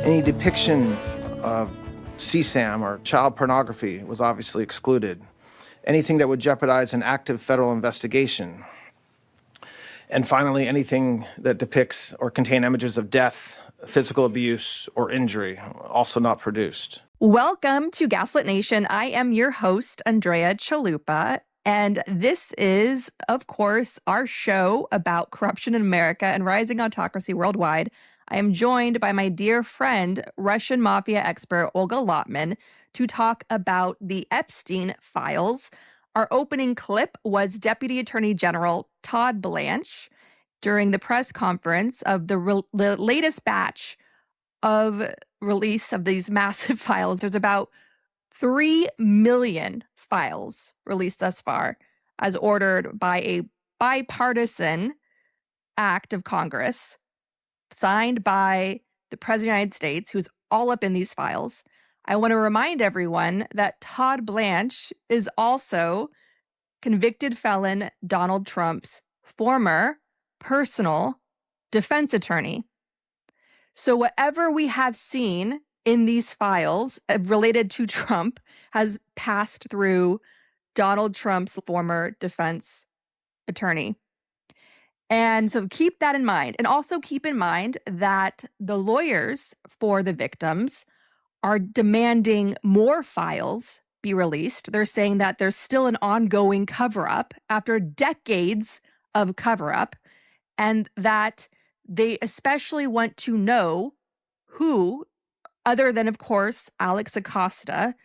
Any depiction of CSAM or child pornography was obviously excluded. Anything that would jeopardize an active federal investigation. And finally, anything that depicts or contain images of death, physical abuse, or injury, also not produced. Welcome to Gaslit Nation. I am your host, Andrea Chalupa, and this is, of course, our show about corruption in America and rising autocracy worldwide. I am joined by my dear friend, Russian mafia expert Olga Lautman, to talk about the Epstein Files. Our opening clip was Deputy Attorney General Todd Blanche during the press conference of the latest batch of release of these massive files. There's about 3 million files released thus far, as ordered by a bipartisan act of Congress, signed by the President of the United States, who's all up in these files. I want to remind everyone that Todd Blanche is also convicted felon Donald Trump's former personal defense attorney. So whatever we have seen in these files related to Trump has passed through Donald Trump's former defense attorney. And so keep that in mind. And also keep in mind that the lawyers for the victims are demanding more files be released. They're saying that there's still an ongoing cover-up after decades of cover-up, and that they especially want to know who, other than, of course, Alex Acosta,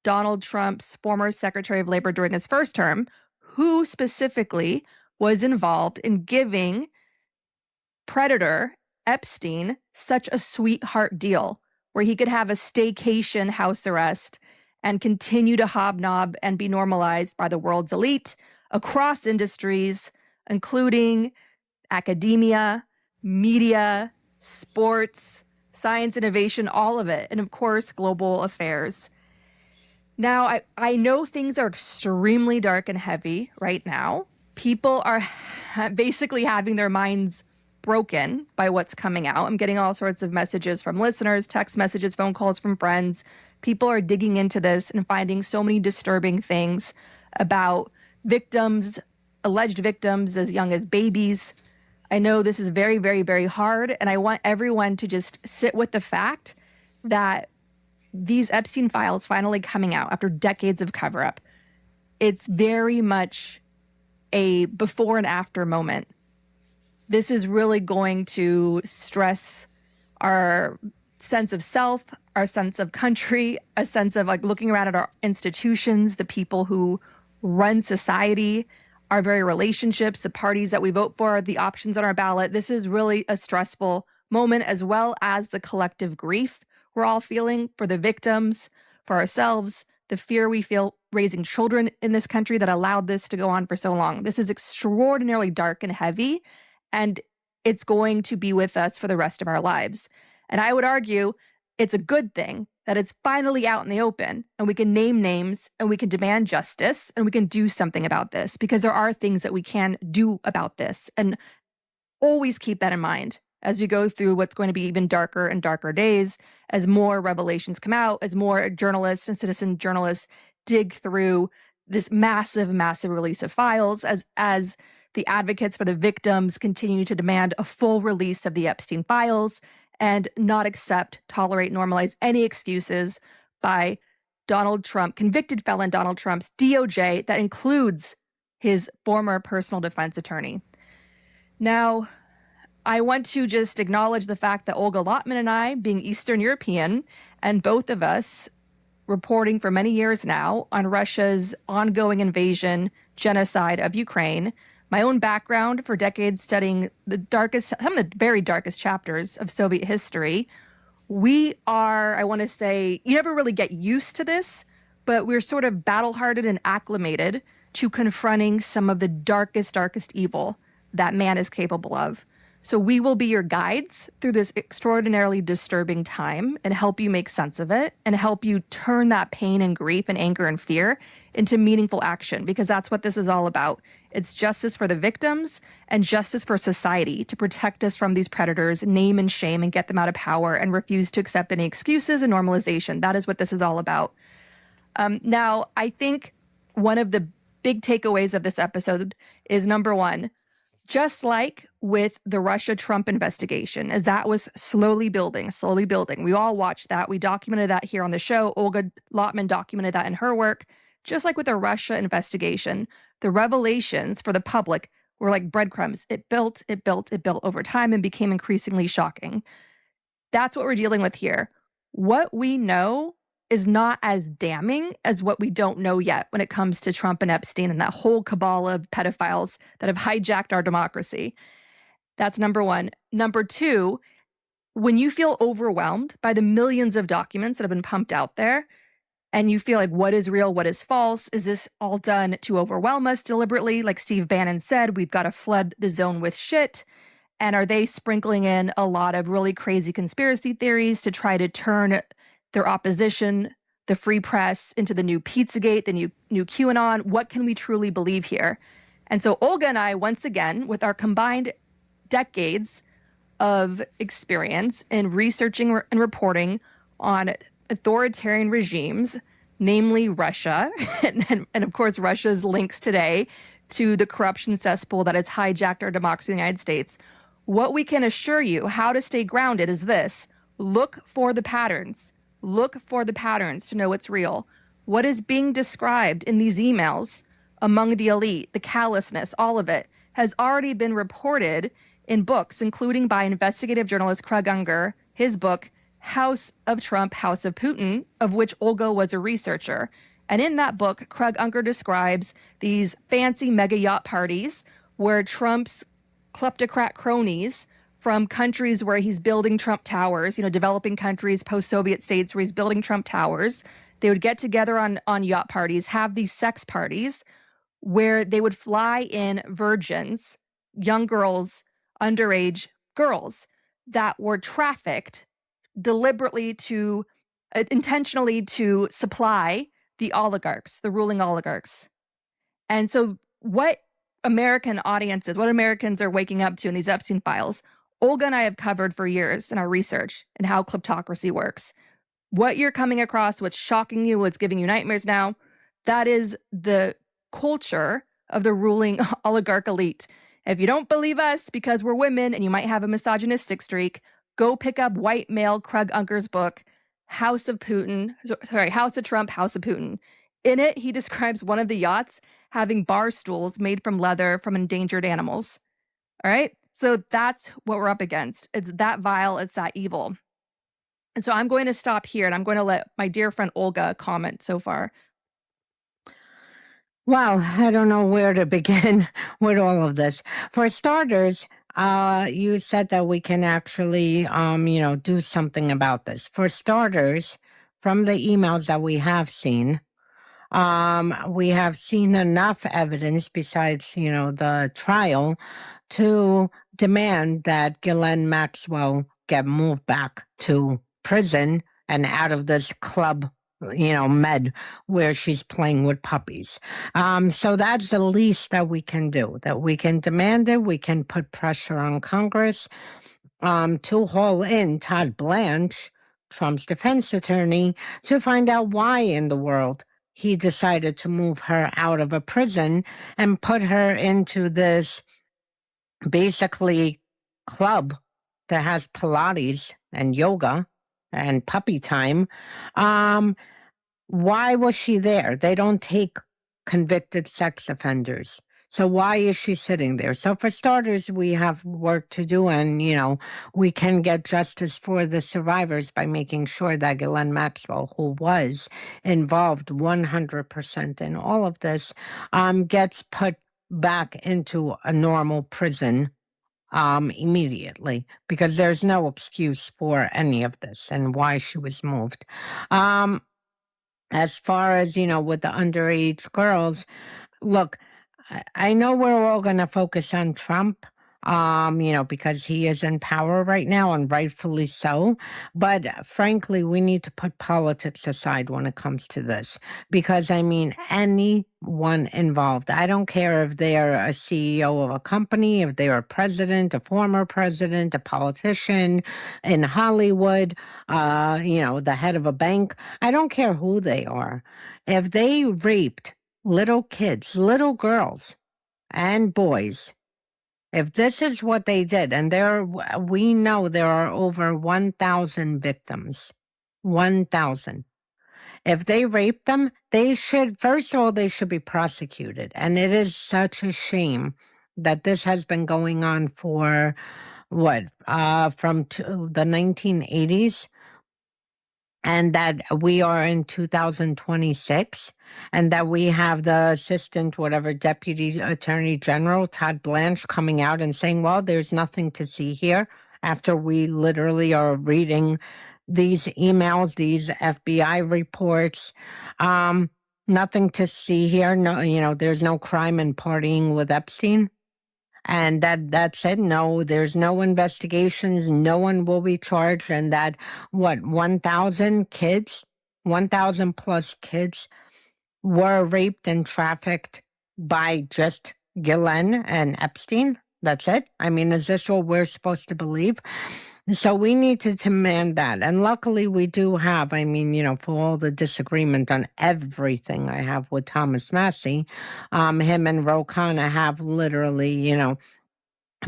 Donald Trump's former Secretary of Labor during his first term, who specifically was involved in giving predator Epstein such a sweetheart deal where he could have a staycation house arrest and continue to hobnob and be normalized by the world's elite across industries, including academia, media, sports, science, innovation, all of it, and of course, global affairs. Now, I know things are extremely dark and heavy right now. People are basically having their minds broken by what's coming out. I'm getting all sorts of messages from listeners, text messages, phone calls from friends. People are digging into this and finding so many disturbing things about victims, alleged victims as young as babies. I know this is very, very, very hard, and I want everyone to just sit with the fact that these Epstein files finally coming out after decades of cover-up, it's very much a before and after moment. This is really going to stress our sense of self, our sense of country, a sense of like looking around at our institutions, the people who run society, our very relationships, the parties that we vote for, the options on our ballot. This is really a stressful moment, as well as the collective grief we're all feeling for the victims, for ourselves, the fear we feel raising children in this country that allowed this to go on for so long. This is extraordinarily dark and heavy, and it's going to be with us for the rest of our lives. And I would argue it's a good thing that it's finally out in the open, and we can name names, and we can demand justice, and we can do something about this, because there are things that we can do about this. And always keep that in mind as we go through what's going to be even darker and darker days, as more revelations come out, as more journalists and citizen journalists dig through this massive, massive release of files, as the advocates for the victims continue to demand a full release of the Epstein Files and not accept, tolerate, normalize any excuses by Donald Trump, convicted felon Donald Trump's DOJ, that includes his former personal defense attorney. Now, I want to just acknowledge the fact that Olga Lautman and I, being Eastern European, and both of us reporting for many years now on Russia's ongoing invasion, genocide of Ukraine, my own background for decades studying some of the very darkest chapters of Soviet history, we are, I want to say, you never really get used to this, but we're sort of battle-hardened and acclimated to confronting some of the darkest, darkest evil that man is capable of. So we will be your guides through this extraordinarily disturbing time and help you make sense of it and help you turn that pain and grief and anger and fear into meaningful action, because that's what this is all about. It's justice for the victims and justice for society to protect us from these predators, name and shame, and get them out of power and refuse to accept any excuses and normalization. That is what this is all about. Now, I think one of the big takeaways of this episode is, number one, just like with the Russia-Trump investigation, as that was slowly building, we all watched that. We documented that here on the show. Olga Lautman documented that in her work. Just like with the Russia investigation, the revelations for the public were like breadcrumbs. It built over time and became increasingly shocking. That's what we're dealing with here. What we know is not as damning as what we don't know yet when it comes to Trump and Epstein and that whole cabal of pedophiles that have hijacked our democracy. That's number one. Number two, when you feel overwhelmed by the millions of documents that have been pumped out there, and you feel like what is real, what is false, is this all done to overwhelm us deliberately? Like Steve Bannon said, we've got to flood the zone with shit. And are they sprinkling in a lot of really crazy conspiracy theories to try to turn their opposition, the free press, into the new Pizzagate, the new QAnon? What can we truly believe here? And so Olga and I, once again, with our combined decades of experience in researching and reporting on authoritarian regimes, namely Russia, and of course Russia's links today to the corruption cesspool that has hijacked our democracy in the United States, what we can assure you, how to stay grounded, is this: look for the patterns. Look for the patterns to know what's real. What is being described in these emails among the elite, the callousness, all of it, has already been reported in books, including by investigative journalist Craig Unger, his book, House of Trump, House of Putin, of which Olga was a researcher. And in that book, Craig Unger describes these fancy mega yacht parties where Trump's kleptocrat cronies from countries where he's building Trump towers, developing countries, post-Soviet states where he's building Trump towers, they would get together on yacht parties, have these sex parties where they would fly in virgins, young girls, underage girls that were trafficked deliberately intentionally to supply the oligarchs, the ruling oligarchs. And so what American audiences, what Americans are waking up to in these Epstein Files, Olga and I have covered for years in our research and how kleptocracy works. What you're coming across, what's shocking you, what's giving you nightmares now, that is the culture of the ruling oligarch elite. If you don't believe us because we're women and you might have a misogynistic streak, go pick up white male Craig Unger's book, House of Trump, House of Putin. In it, he describes one of the yachts having bar stools made from leather from endangered animals. All right? So that's what we're up against. It's that vile, it's that evil. And so I'm going to stop here and I'm going to let my dear friend Olga comment so far. Well, I don't know where to begin with all of this. For starters, you said that we can actually, do something about this. For starters, from the emails that we have seen enough evidence besides, the trial to demand that Ghislaine Maxwell get moved back to prison and out of this club, med where she's playing with puppies. So that's the least that we can do, that we can demand it. We can put pressure on Congress to haul in Todd Blanche, Trump's defense attorney, to find out why in the world he decided to move her out of a prison and put her into this basically club that has Pilates and yoga and puppy time. Why was she there? They don't take convicted sex offenders. So why is she sitting there? So for starters, we have work to do, and, we can get justice for the survivors by making sure that Ghislaine Maxwell, who was involved 100% in all of this, gets put back into a normal prison immediately, because there's no excuse for any of this and why she was moved. As far as, with the underage girls, look, I know we're all going to focus on Trump, because he is in power right now, and rightfully so. But frankly, we need to put politics aside when it comes to this, because I mean, anyone involved, I don't care if they're a CEO of a company, if they're a president, a former president, a politician in Hollywood, the head of a bank, I don't care who they are. If they raped little kids, little girls and boys, if this is what they did, and we know there are over 1,000 victims, 1,000. If they raped them, first of all, they should be prosecuted. And it is such a shame that this has been going on for from the 1980s, and that we are in 2026, and that we have the assistant, whatever, deputy attorney general, Todd Blanche, coming out and saying, well, there's nothing to see here, after we literally are reading these emails, these FBI reports. Nothing to see here. No, there's no crime in partying with Epstein. And that said, no, there's no investigations, no one will be charged, and that 1,000 kids, 1,000 plus kids were raped and trafficked by just Ghislaine and Epstein. That's it. I mean, is this what we're supposed to believe? So we need to demand that. And luckily we do have, for all the disagreement on everything I have with Thomas Massie, him and Ro Khanna have literally,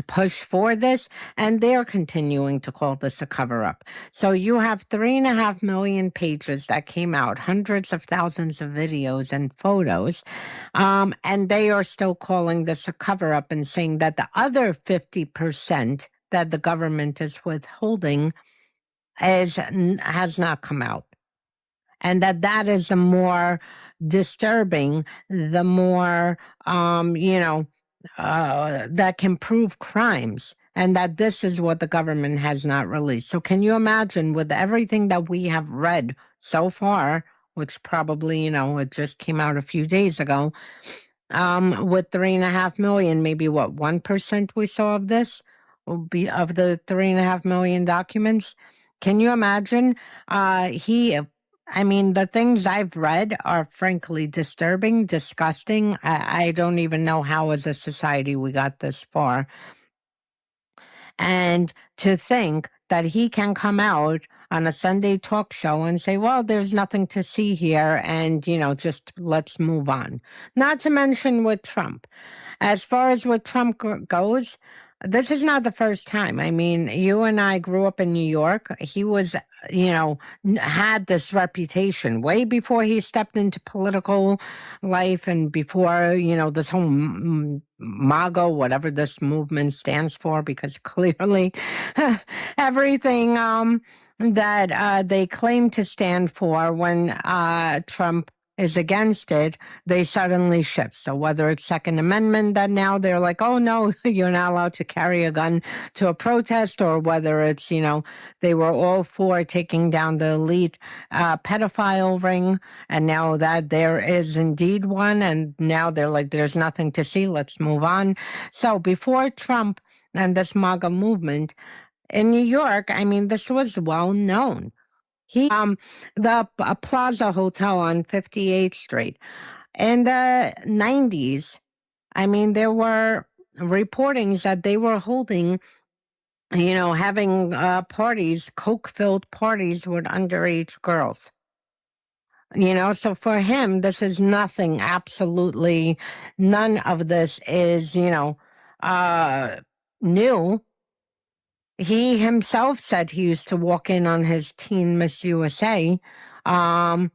push for this, and they're continuing to call this a cover-up. So you have 3.5 million pages that came out, hundreds of thousands of videos and photos, and they are still calling this a cover-up and saying that the other 50% that the government is withholding has not come out. And that is the more disturbing, the more, that can prove crimes, and that this is what the government has not released. So can you imagine, with everything that we have read so far, which probably, it just came out a few days ago, with 3.5 million, maybe 1% we saw of this will be of the 3.5 million documents. Can you imagine? The things I've read are frankly disturbing, disgusting. I don't even know how as a society we got this far. And to think that he can come out on a Sunday talk show and say, well, there's nothing to see here, and, just let's move on. Not to mention with Trump. As far as what Trump goes, this is not the first time. You and I grew up in New York. He was, had this reputation way before he stepped into political life, and before, this whole MAGA, whatever this movement stands for, because clearly everything that they claim to stand for when Trump is against it, they suddenly shift. So whether it's Second Amendment, that now they're like, oh no, you're not allowed to carry a gun to a protest, or whether it's, they were all for taking down the elite pedophile ring, and now that there is indeed one, and now they're like, there's nothing to see, let's move on. So before Trump and this MAGA movement in New York, this was well known. The Plaza Hotel on 58th Street. In the 90s, there were reportings that they were holding, having parties, coke-filled parties with underage girls. So for him, this is nothing, absolutely none of this is, new. He himself said he used to walk in on his Teen Miss USA, and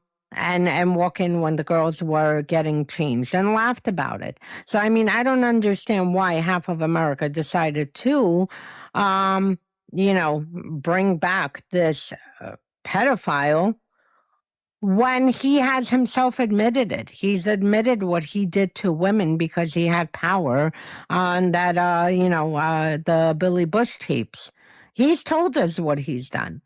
walk in when the girls were getting changed, and laughed about it. So, I don't understand why half of America decided to, bring back this pedophile when he has himself admitted it. He's admitted what he did to women because he had power on that, the Billy Bush tapes. He's told us what he's done,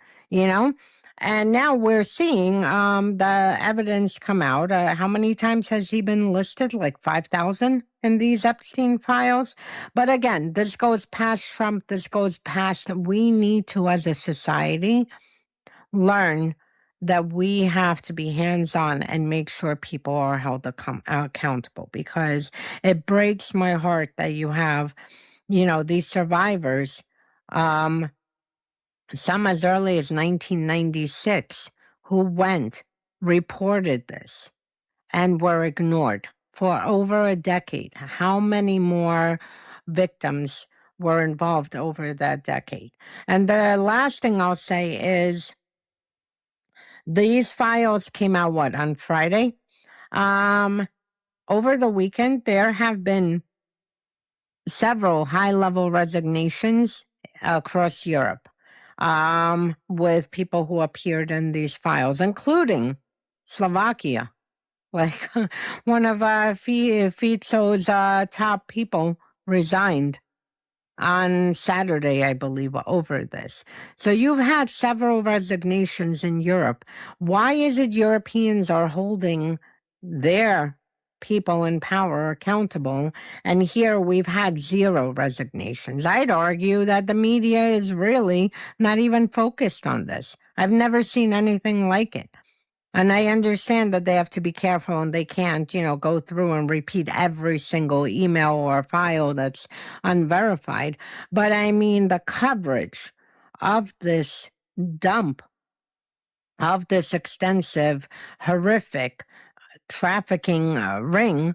And now we're seeing the evidence come out. How many times has he been listed? Like 5,000 in these Epstein files. But again, this goes past Trump. This goes past. We need to, as a society, learn that we have to be hands-on and make sure people are held accountable, because it breaks my heart that you have, these survivors, some as early as 1996, who went, reported this, and were ignored for over a decade. How many more victims were involved over that decade? And the last thing I'll say is these files came out, on Friday? Over the weekend, there have been several high-level resignations across Europe, with people who appeared in these files, including Slovakia. Like one of Fico's top people resigned on Saturday, I believe, over this. So you've had several resignations in Europe. Why is it Europeans are holding their people in power accountable, and here we've had zero resignations? I'd argue that the media is really not even focused on this. I've never seen anything like it. And I understand that they have to be careful and they can't, go through and repeat every single email or file that's unverified. But I mean, the coverage of this dump, of this extensive, horrific trafficking ring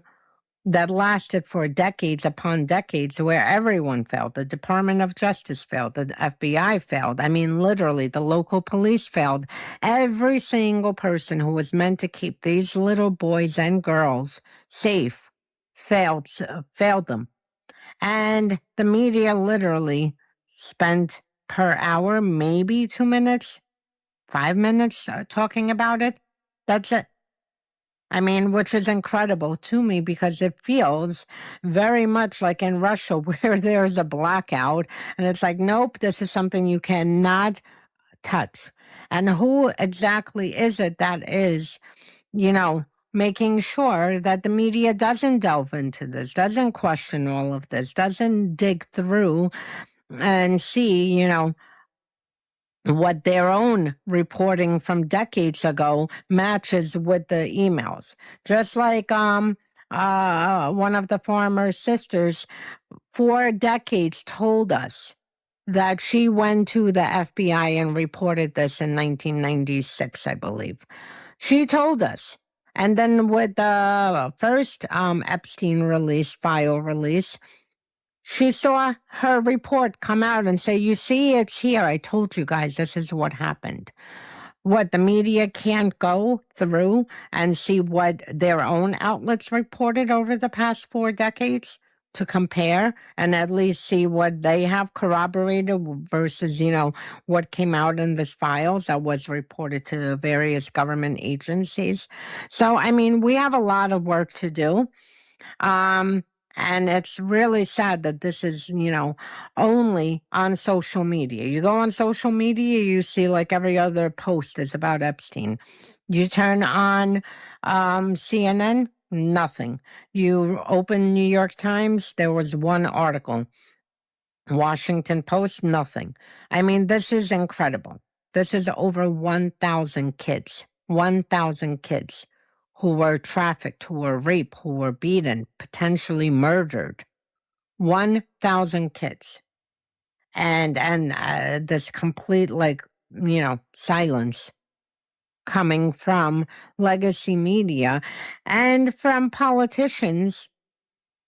that lasted for decades upon decades, where everyone failed. The Department of Justice failed. The FBI failed. I mean, literally, the local police failed. Every single person who was meant to keep these little boys and girls safe failed them. And the media literally spent per hour, maybe 2 minutes, 5 minutes talking about it. That's it. I mean, which is incredible to me, because it feels very much like in Russia, where there's a blackout and it's like, nope, this is something you cannot touch. And who exactly is it that is, making sure that the media doesn't delve into this, doesn't question all of this, doesn't dig through and see, what their own reporting from decades ago matches with the emails. Just like one of the former sisters for decades told us that she went to the FBI and reported this in 1996, I believe. She told us. And then with the first Epstein file release, she saw her report come out and say, you see, it's here. I told you guys this is what happened. What, the media can't go through and see what their own outlets reported over the past 4 decades to compare and at least see what they have corroborated versus, what came out in this files that was reported to various government agencies. So, I mean, we have a lot of work to do. And it's really sad that this is, only on social media. You go on social media, you see like every other post is about Epstein. You turn on CNN, nothing. You open New York Times, there was one article. Washington Post, nothing. I mean, this is incredible. This is over 1,000 kids. 1,000 kids who were trafficked, who were raped, who were beaten, potentially murdered. 1,000 kids. And this complete, silence coming from legacy media and from politicians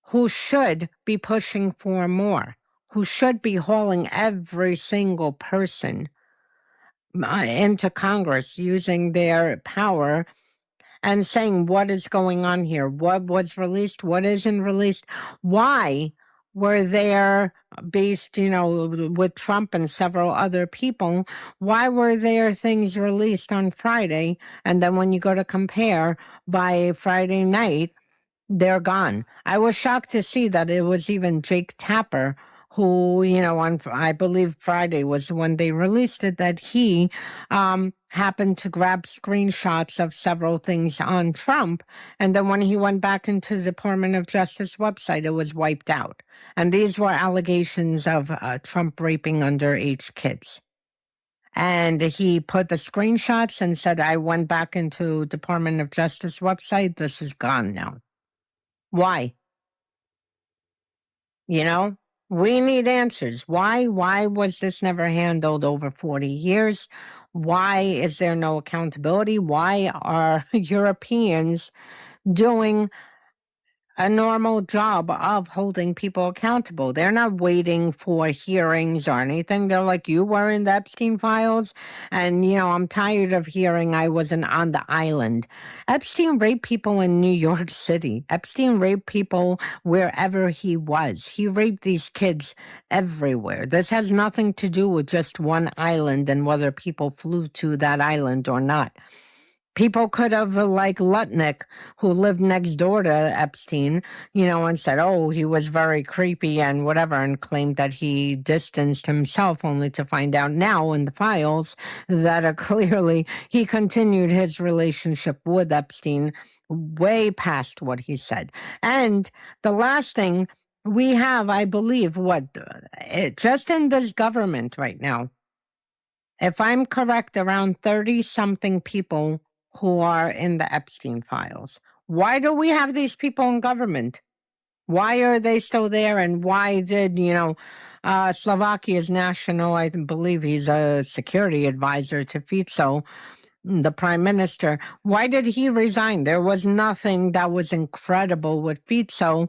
who should be pushing for more, who should be hauling every single person into Congress using their power and saying what is going on here, what was released, what isn't released, why were there, based, with Trump and several other people, why were there things released on Friday, and then when you go to compare by Friday night, they're gone. I was shocked to see that it was even Jake Tapper who, on, I believe Friday was when they released it, that he happened to grab screenshots of several things on Trump. And then when he went back into the Department of Justice website, it was wiped out. And these were allegations of Trump raping underage kids. And he put the screenshots and said, I went back into Department of Justice website. This is gone now. Why? We need answers. Why was this never handled over 40 years? Why is there no accountability? Why are Europeans doing a normal job of holding people accountable? They're not waiting for hearings or anything. They're like, you were in the Epstein Files, and I'm tired of hearing I wasn't on the island. Epstein raped people in New York City. Epstein raped people wherever he was. He raped these kids everywhere. This has nothing to do with just one island and whether people flew to that island or not. People could have, like Lutnick, who lived next door to Epstein, and said, oh, he was very creepy and whatever, and claimed that he distanced himself, only to find out now in the files that clearly he continued his relationship with Epstein way past what he said. And the last thing we have, I believe, just in this government right now, if I'm correct, around 30-something people who are in the Epstein Files. Why do we have these people in government? Why are they still there? And why did, Slovakia's national, I believe he's a security advisor to Fico, the prime minister, why did he resign? There was nothing that was incredible with Fico.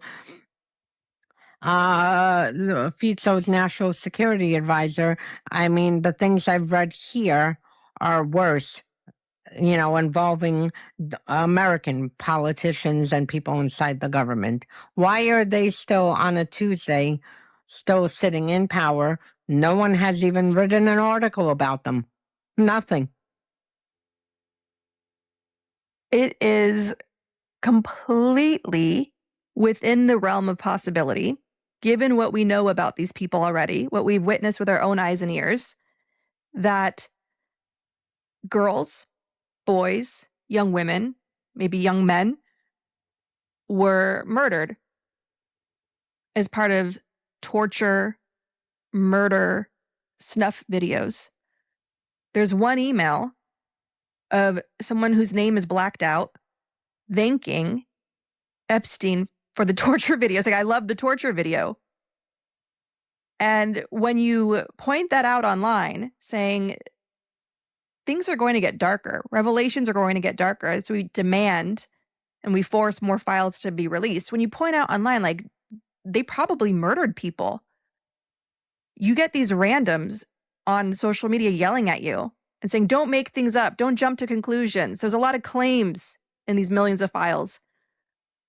Fico's national security advisor. I mean, the things I've read here are worse, involving American politicians and people inside the government. Why are they still on a Tuesday, still sitting in power? No one has even written an article about them. Nothing. It is completely within the realm of possibility, given what we know about these people already, what we've witnessed with our own eyes and ears, that girls, boys, young women, maybe young men, were murdered as part of torture, murder, snuff videos. There's one email of someone whose name is blacked out thanking Epstein for the torture videos. Like, I love the torture video. And when you point that out online, saying things are going to get darker, revelations are going to get darker as we demand and we force more files to be released. When you point out online, like, they probably murdered people. You get these randoms on social media yelling at you and saying, don't make things up. Don't jump to conclusions. There's a lot of claims in these millions of files.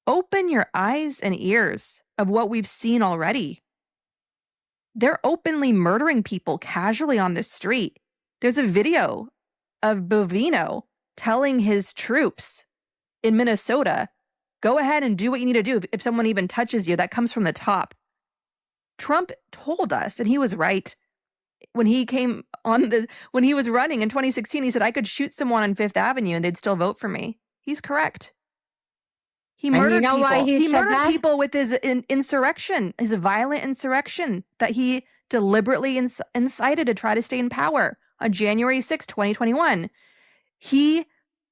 Open your eyes and ears of what we've seen already. They're openly murdering people casually on the street. There's a video of Bovino telling his troops in Minnesota, go ahead and do what you need to do. If someone even touches you, that comes from the top. Trump told us, and he was right, when he was running in 2016, he said, I could shoot someone on Fifth Avenue and they'd still vote for me. He's correct. He murdered people. Why he murdered that? people with his insurrection, his violent insurrection that he deliberately incited to try to stay in power on January 6, 2021. He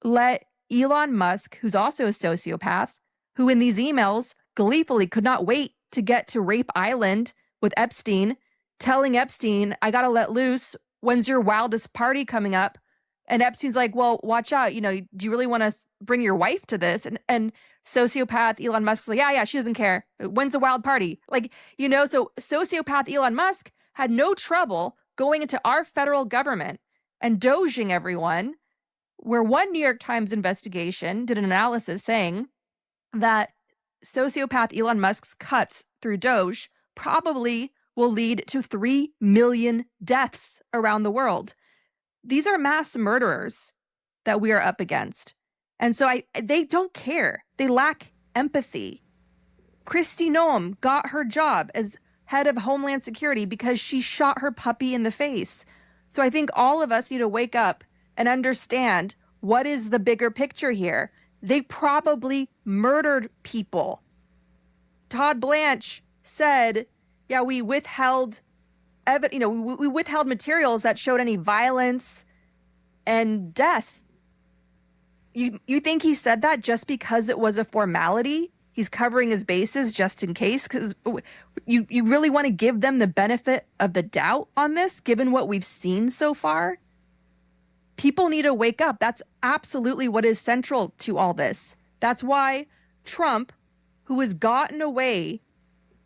let Elon Musk, who's also a sociopath, who in these emails gleefully could not wait to get to Rape Island with Epstein, telling Epstein, I got to let loose. When's your wildest party coming up? And Epstein's like, well, watch out. Do you really want to bring your wife to this? And sociopath Elon Musk's like, yeah, she doesn't care. When's the wild party? So sociopath Elon Musk had no trouble going into our federal government and doging everyone, where one New York Times investigation did an analysis saying that sociopath Elon Musk's cuts through Doge probably will lead to 3 million deaths around the world. These are mass murderers that we are up against. And so they don't care. They lack empathy. Kristi Noem got her job as head of Homeland Security because she shot her puppy in the face. So I think all of us need to wake up and understand what is the bigger picture here. They probably murdered people. Todd Blanche said, yeah, we withheld we withheld materials that showed any violence and death. You think he said that just because it was a formality? He's covering his bases just in case? Because you really want to give them the benefit of the doubt on this, given what we've seen so far? People need to wake up. That's absolutely what is central to all this. That's why Trump, who has gotten away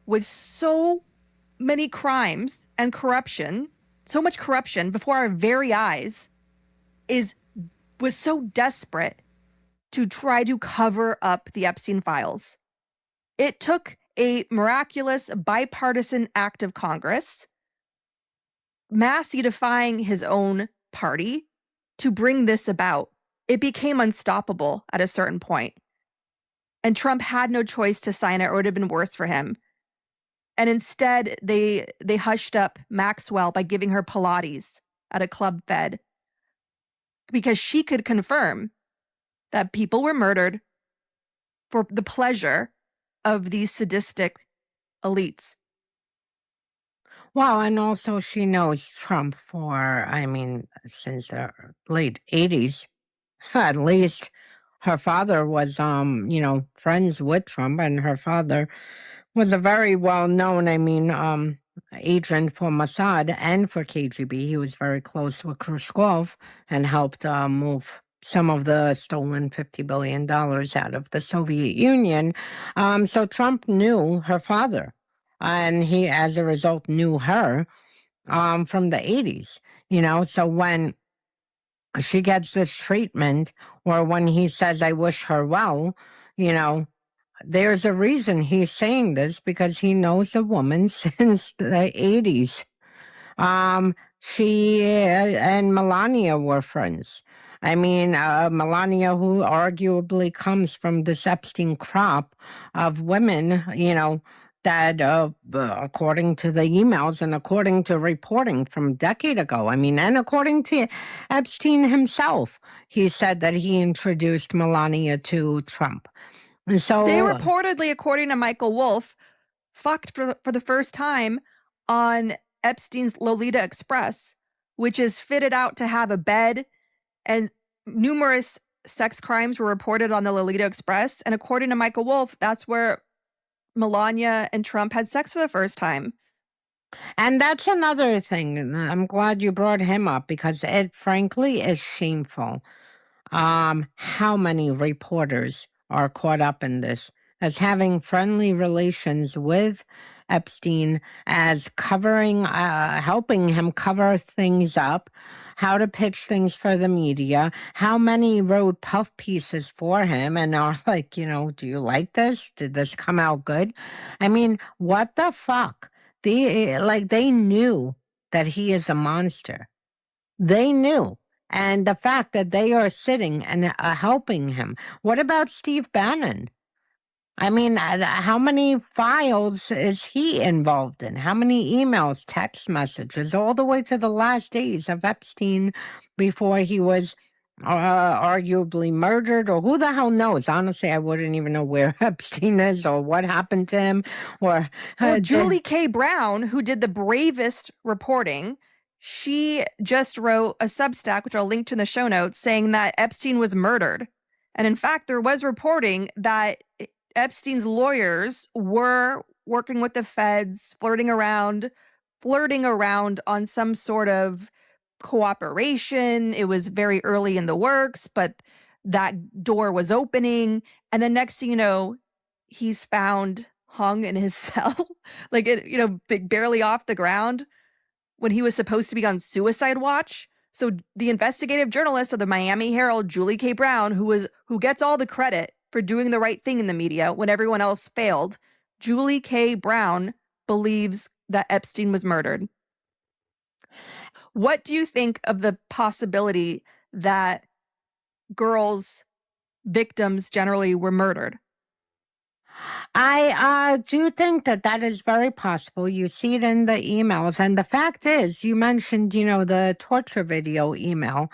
with so many crimes and corruption, so much corruption before our very eyes, was so desperate to try to cover up the Epstein Files. It took a miraculous bipartisan act of Congress, mass-unifying his own party, to bring this about. It became unstoppable at a certain point. And Trump had no choice to sign it, or it would have been worse for him. And instead, they hushed up Maxwell by giving her Pilates at a club fed, because she could confirm that people were murdered for the pleasure of these sadistic elites. Well, and also she knows Trump since the late 80s. At least her father was, friends with Trump, and her father was a very well-known, agent for Mossad and for KGB. He was very close with Khrushchev and helped move some of the stolen $50 billion out of the Soviet Union. So Trump knew her father, and he, as a result, knew her from the 80s. So when she gets this treatment, or when he says, I wish her well, there's a reason he's saying this, because he knows the woman since the 80s. She and Melania were friends. Melania, who arguably comes from this Epstein crop of women, that according to the emails and according to reporting from a decade ago, and according to Epstein himself, he said that he introduced Melania to Trump. So they reportedly, according to Michael Wolff, fucked for the first time on Epstein's Lolita Express, which is fitted out to have a bed, and numerous sex crimes were reported on the Lolita Express. And according to Michael Wolff, that's where Melania and Trump had sex for the first time. And that's another thing. I'm glad you brought him up, because it frankly is shameful how many reporters are caught up in this, as having friendly relations with Epstein, as covering, helping him cover things up, how to pitch things for the media, how many wrote puff pieces for him and are like, do you like this? Did this come out good? What the fuck? They knew that he is a monster. They knew. And the fact that they are sitting and helping him. What about Steve Bannon? How many files is he involved in? How many emails, text messages, all the way to the last days of Epstein before he was arguably murdered, or who the hell knows? Honestly, I wouldn't even know where Epstein is or what happened to him. Or Julie K. Brown, who did the bravest reporting, she just wrote a Substack, which I'll link to in the show notes, saying that Epstein was murdered. And in fact, there was reporting that Epstein's lawyers were working with the feds, flirting around on some sort of cooperation. It was very early in the works, but that door was opening. And then next thing you know, he's found hung in his cell, barely off the ground, when he was supposed to be on suicide watch. So the investigative journalist of the Miami Herald, Julie K. Brown, who gets all the credit for doing the right thing in the media when everyone else failed, Julie K. Brown believes that Epstein was murdered. What do you think of the possibility that victims generally were murdered? I do think that that is very possible. You see it in the emails. And the fact is, you mentioned, the torture video email.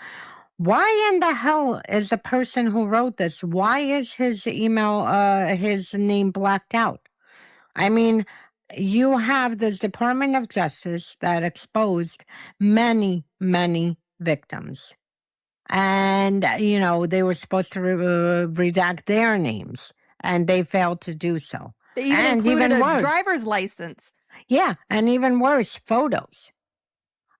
Why in the hell is the person who wrote this, why is his email, his name blacked out? I mean, you have this Department of Justice that exposed many, many victims. And, they were supposed to redact their names, and they failed to do so. They even And included even a worse, driver's license. yeah, and even worse, photos.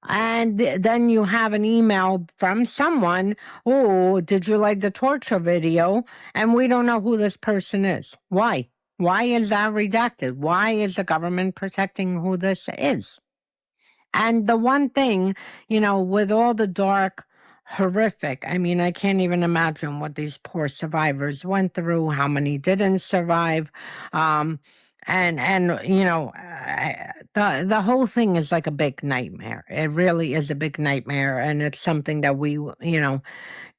And then you have an email from someone, oh, did you like the torture video? And we don't know who this person is. Why? Why is that redacted? Why is the government protecting who this is? And the one thing, with all the dark, horrific, I mean, I can't even imagine what these poor survivors went through, how many didn't survive. The whole thing is like a big nightmare. It really is a big nightmare. And it's something that we,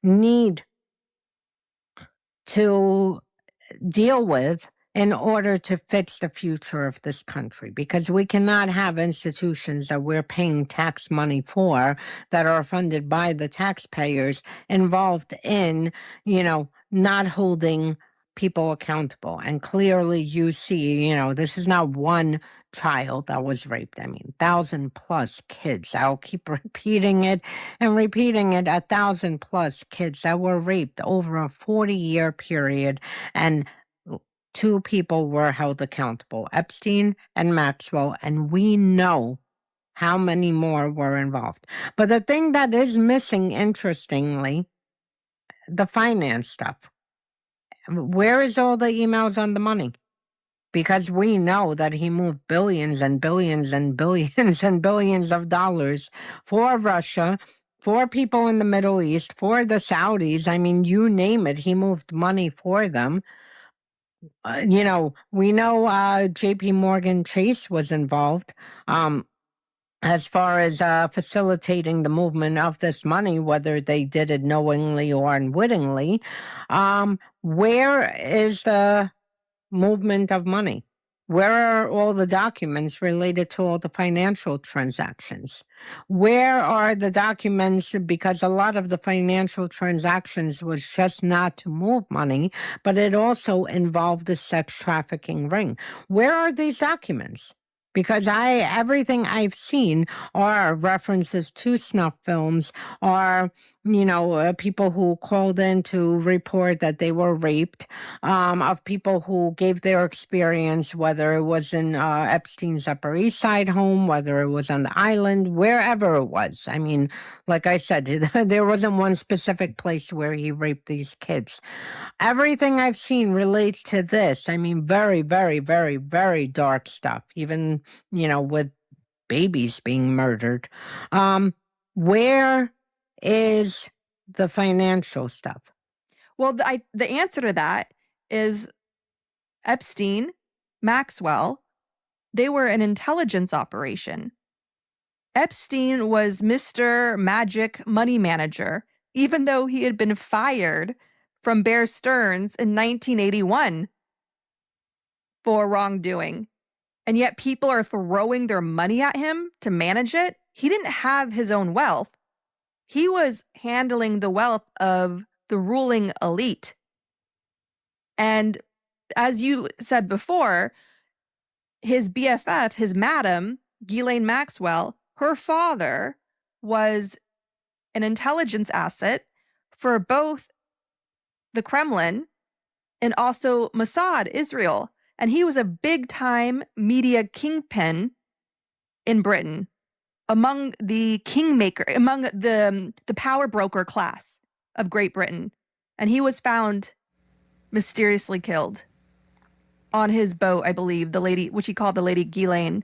need to deal with in order to fix the future of this country, because we cannot have institutions that we're paying tax money for, that are funded by the taxpayers, involved in, not holding people accountable. And clearly you see, this is not one child that was raped. I mean, 1,000+ kids. I'll keep repeating it and repeating it. 1,000+ kids that were raped over a 40-year period. And 2 people were held accountable, Epstein and Maxwell, and we know how many more were involved. But the thing that is missing, interestingly, the finance stuff. Where is all the emails on the money? Because we know that he moved billions and billions and billions and billions of dollars for Russia, for people in the Middle East, for the Saudis. I mean, you name it, he moved money for them. We know JP Morgan Chase was involved as far as facilitating the movement of this money, whether they did it knowingly or unwittingly. Where is the movement of money? Where are all the documents related to all the financial transactions? Where are the documents? Because a lot of the financial transactions was just not to move money, but it also involved the sex trafficking ring. Where are these documents? Because everything I've seen are references to snuff films, or people who called in to report that they were raped, of people who gave their experience, whether it was in Epstein's Upper East Side home, whether it was on the island, wherever it was. I mean, like I said, there wasn't one specific place where he raped these kids. Everything I've seen relates to this. I mean, very, very, very, very dark stuff, even, with babies being murdered. Where is the financial stuff? Well, the answer to that is Epstein, Maxwell, they were an intelligence operation. Epstein was Mr. Magic Money Manager, even though he had been fired from Bear Stearns in 1981 for wrongdoing. And yet people are throwing their money at him to manage it. He didn't have his own wealth. He was handling the wealth of the ruling elite. And as you said before, his BFF, his madam, Ghislaine Maxwell, her father was an intelligence asset for both the Kremlin and also Mossad, Israel. And he was a big-time media kingpin in Britain, among the power broker class of Great Britain. And he was found mysteriously killed on his boat, I believe, the lady, which he called the Lady Ghislaine.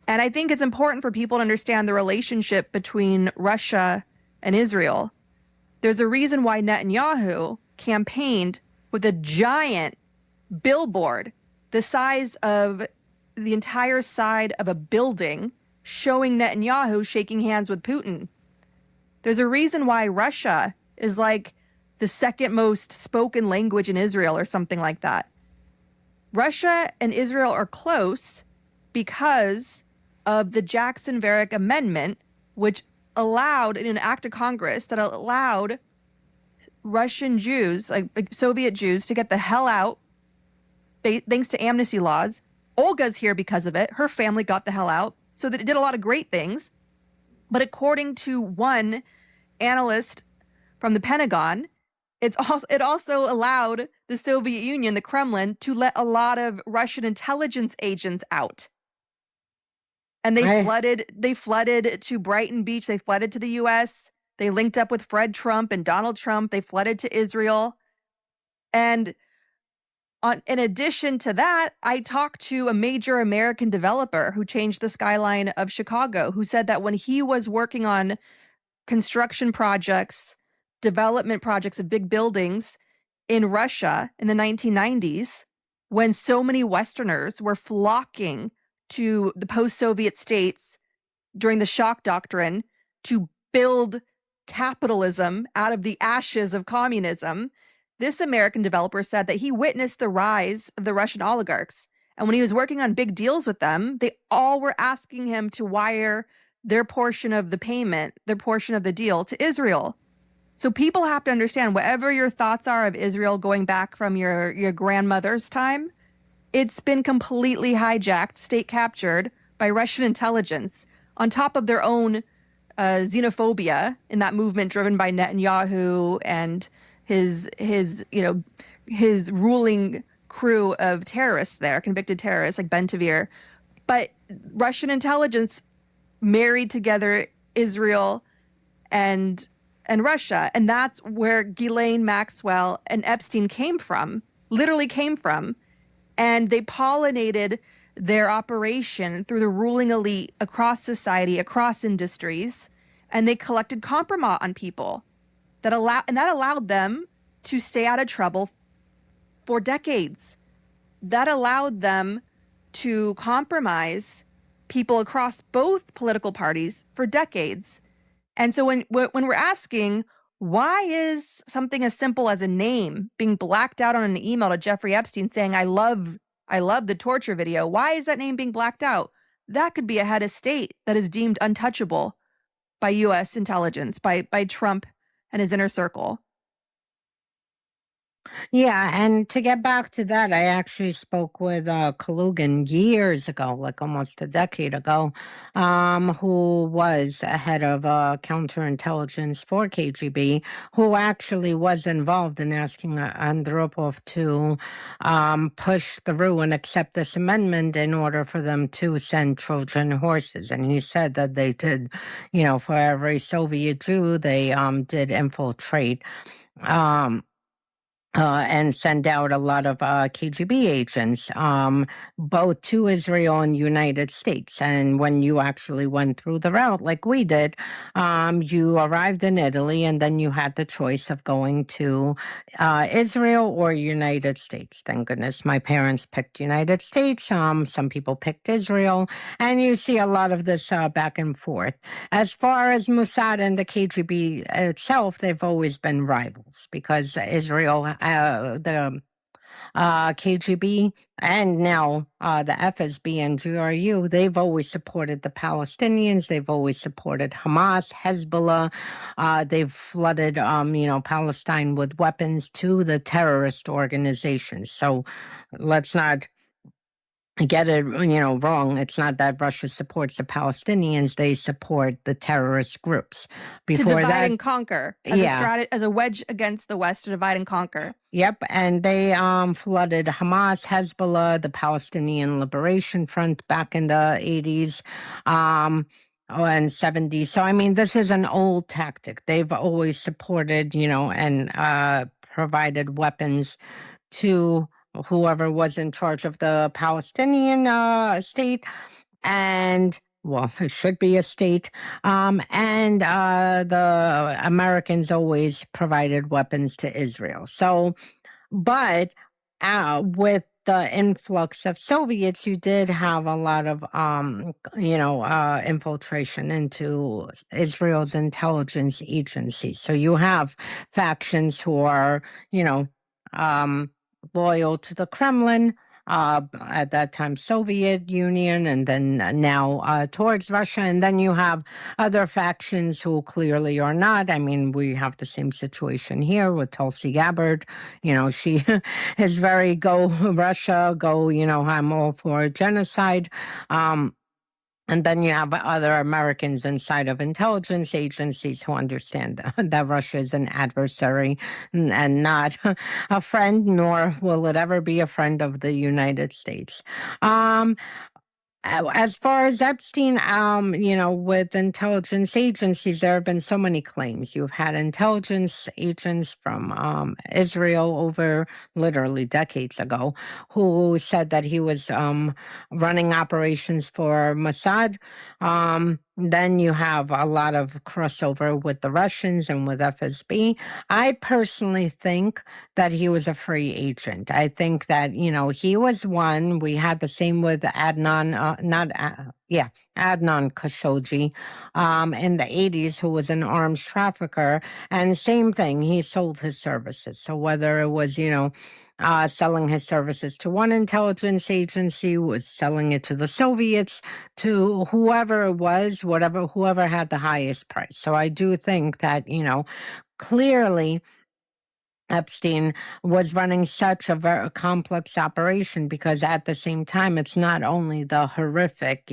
And I think it's important for people to understand the relationship between Russia and Israel. There's a reason why Netanyahu campaigned with a giant billboard the size of the entire side of a building showing Netanyahu shaking hands with Putin. There's a reason why Russia is like the second most spoken language in Israel or something like that. Russia and Israel are close because of the Jackson-Varick Amendment, which allowed, in an act of Congress, that allowed Russian Jews, like Soviet Jews, to get the hell out thanks to amnesty laws. Olga's here because of it. Her family got the hell out. So that it did a lot of great things. But according to one analyst from the Pentagon, it also allowed the Soviet Union, the Kremlin, to let a lot of Russian intelligence agents out. And they flooded to Brighton Beach. They flooded to the U.S. They linked up with Fred Trump and Donald Trump. They flooded to Israel. And in addition to that, I talked to a major American developer who changed the skyline of Chicago, who said that when he was working on construction projects, development projects of big buildings in Russia in the 1990s, when so many Westerners were flocking to the post-Soviet states during the shock doctrine to build capitalism out of the ashes of communism, this American developer said that he witnessed the rise of the Russian oligarchs. And when he was working on big deals with them, they all were asking him to wire their portion of the payment, their portion of the deal to Israel. So people have to understand, whatever your thoughts are of Israel going back from your grandmother's time, it's been completely hijacked, state captured by Russian intelligence, on top of their own xenophobia in that movement driven by Netanyahu and his ruling crew of terrorists there, convicted terrorists like Ben Tavir. But Russian intelligence married together Israel and Russia. And that's where Ghislaine Maxwell and Epstein literally came from. And they pollinated their operation through the ruling elite across society, across industries. And they collected compromise on people that allowed them to stay out of trouble for decades. That allowed them to compromise people across both political parties for decades. And so when we're asking, why is something as simple as a name being blacked out on an email to Jeffrey Epstein saying, I love the torture video, why is that name being blacked out? That could be a head of state that is deemed untouchable by U.S. intelligence, by Trump and his inner circle. Yeah, and to get back to that, I actually spoke with Kalugin years ago, like almost a decade ago, who was a head of counterintelligence for KGB, who actually was involved in asking Andropov to push through and accept this amendment in order for them to send Trojan horses. And he said that they did, for every Soviet Jew, they did infiltrate. And send out a lot of KGB agents, both to Israel and United States. And when you actually went through the route like we did, you arrived in Italy and then you had the choice of going to Israel or United States. Thank goodness my parents picked United States. Some people picked Israel. And you see a lot of this back and forth. As far as Mossad and the KGB itself, they've always been rivals because Israel, the KGB, and now the FSB and GRU, they've always supported the Palestinians. They've always supported Hamas, Hezbollah. They've flooded, Palestine with weapons to the terrorist organizations. So let's not get it, wrong. It's not that Russia supports the Palestinians; they support the terrorist groups. Before to divide and conquer, as a wedge against the West to divide and conquer. Yep, and they flooded Hamas, Hezbollah, the Palestinian Liberation Front back in the 80s. And 70s. So, I mean, this is an old tactic. They've always supported, and provided weapons to whoever was in charge of the Palestinian state, and it should be a state. And the Americans always provided weapons to Israel. So, but with the influx of Soviets, you did have a lot of, infiltration into Israel's intelligence agency. So you have factions who are, loyal to the Kremlin, at that time Soviet Union, and then now towards Russia. And then you have other factions who clearly are not. I mean, we have the same situation here with Tulsi Gabbard. She is very go Russia, go, I'm all for genocide. And then you have other Americans inside of intelligence agencies who understand that Russia is an adversary and not a friend, nor will it ever be a friend of the United States. As far as Epstein, with intelligence agencies, there have been so many claims. You've had intelligence agents from Israel over literally decades ago who said that he was running operations for Mossad. Then you have a lot of crossover with the Russians and with FSB. I personally think that he was a free agent. I think that, he was one. We had the same with Adnan, Adnan Khashoggi in the 80s, who was an arms trafficker. And same thing, he sold his services. So whether it was, selling his services to one intelligence agency, was selling it to the Soviets, to whoever it was, whoever had the highest price. So I do think that, clearly Epstein was running such a very complex operation, because at the same time, it's not only the horrific,